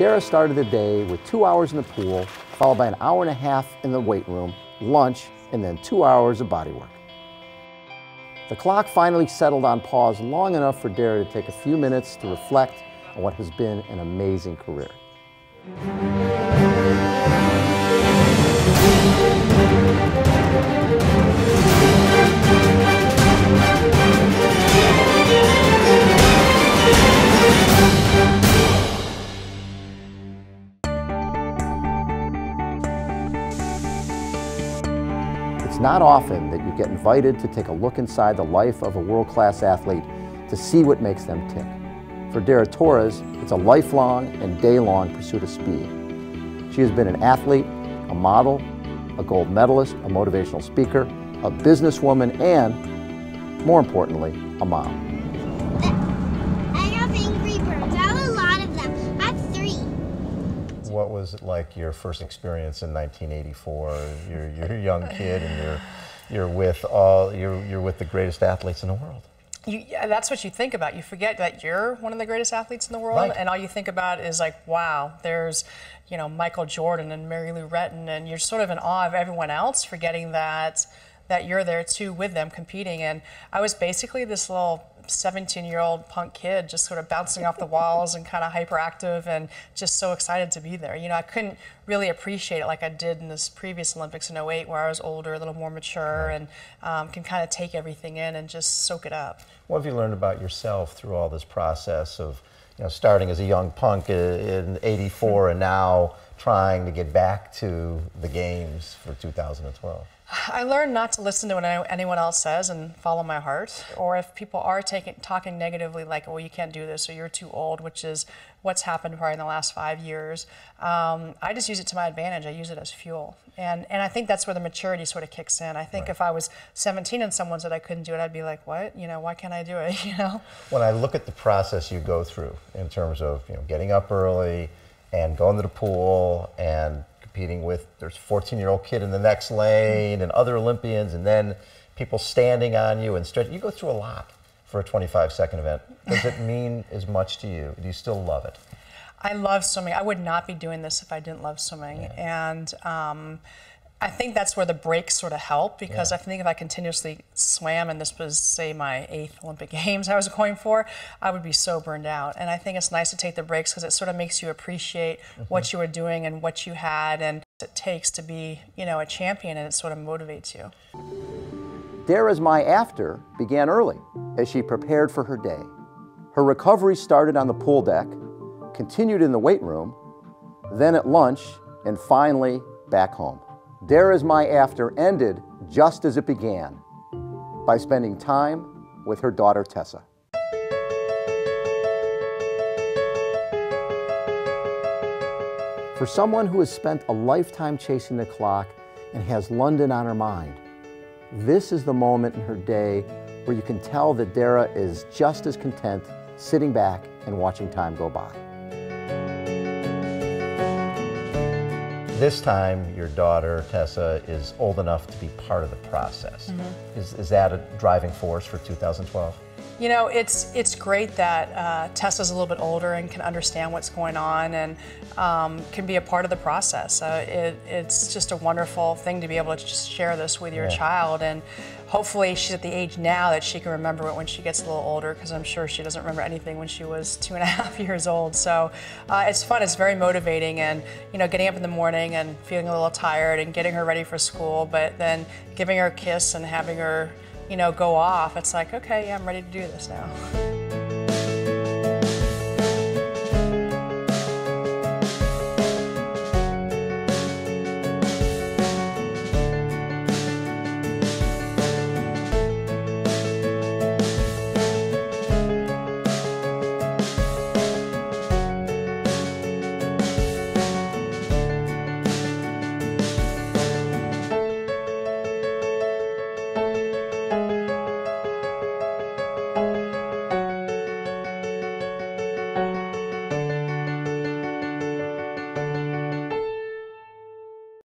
Dara started the day with 2 hours in the pool, followed by an hour and a half in the weight room, lunch, and then 2 hours of body work. The clock finally settled on pause long enough for Dara to take a few minutes to reflect on what has been an amazing career. It's not often that you get invited to take a look inside the life of a world-class athlete to see what makes them tick. For Dara Torres, it's a lifelong and day-long pursuit of speed. She has been an athlete, a model, a gold medalist, a motivational speaker, a businesswoman, and, more importantly, a mom. I have Angry Birds. I have a lot of them. I have 3. What was it like your first experience in 1984? You're a young kid and you're with the greatest athletes in the world. Yeah, that's what you think about. You forget that you're one of the greatest athletes in the world, right. And all you think about is like, wow, there's, you know, Michael Jordan and Mary Lou Retton, and you're sort of in awe of everyone else, forgetting that you're there too with them competing. And I was basically this little 17-year-old punk kid just sort of bouncing off the walls and kind of hyperactive and just so excited to be there. You know, I couldn't really appreciate it like I did in this previous Olympics in '08 where I was older, a little more mature, and can kind of take everything in and just soak it up. What have you learned about yourself through all this process of, you know, starting as a young punk in '84 and now trying to get back to the games for 2012? I learned not to listen to what anyone else says and follow my heart. Or if people are talking negatively, like, "Oh, you can't do this," or "You're too old," which is what's happened probably in the last 5 years. I just use it to my advantage. I use it as fuel, and I think that's where the maturity sort of kicks in. I think if I was 17 and someone said I couldn't do it, I'd be like, "What? You know, why can't I do it?" You know. When I look at the process you go through in terms of, you know, getting up early and going to the pool and competing with, there's a 14-year-old kid in the next lane and other Olympians, and then people standing on you and stretching. You go through a lot for a 25-second event. Does it mean as much to you? Do you still love it? I love swimming. I would not be doing this if I didn't love swimming. Yeah. And I think that's where the breaks sort of help, because I think if I continuously swam and this was, say, my 8th Olympic Games I was going for, I would be so burned out. And I think it's nice to take the breaks because it sort of makes you appreciate what you were doing and what you had and what it takes to be, you know, a champion, and it sort of motivates you. Dara's my after began early as she prepared for her day. Her recovery started on the pool deck, continued in the weight room, then at lunch, and finally back home. Dara's my after ended just as it began, by spending time with her daughter Tessa. For someone who has spent a lifetime chasing the clock and has London on her mind, this is the moment in her day where you can tell that Dara is just as content sitting back and watching time go by. This time, your daughter, Tessa, is old enough to be part of the process. Is that a driving force for 2012? You know, it's great that Tessa's a little bit older and can understand what's going on and can be a part of the process. It's just a wonderful thing to be able to just share this with your child, and hopefully she's at the age now that she can remember it when she gets a little older, because I'm sure she doesn't remember anything when she was 2.5 years old. So it's fun, it's very motivating, and you know, getting up in the morning and feeling a little tired and getting her ready for school, but then giving her a kiss and having her, you know, go off. It's like, okay, yeah, I'm ready to do this now.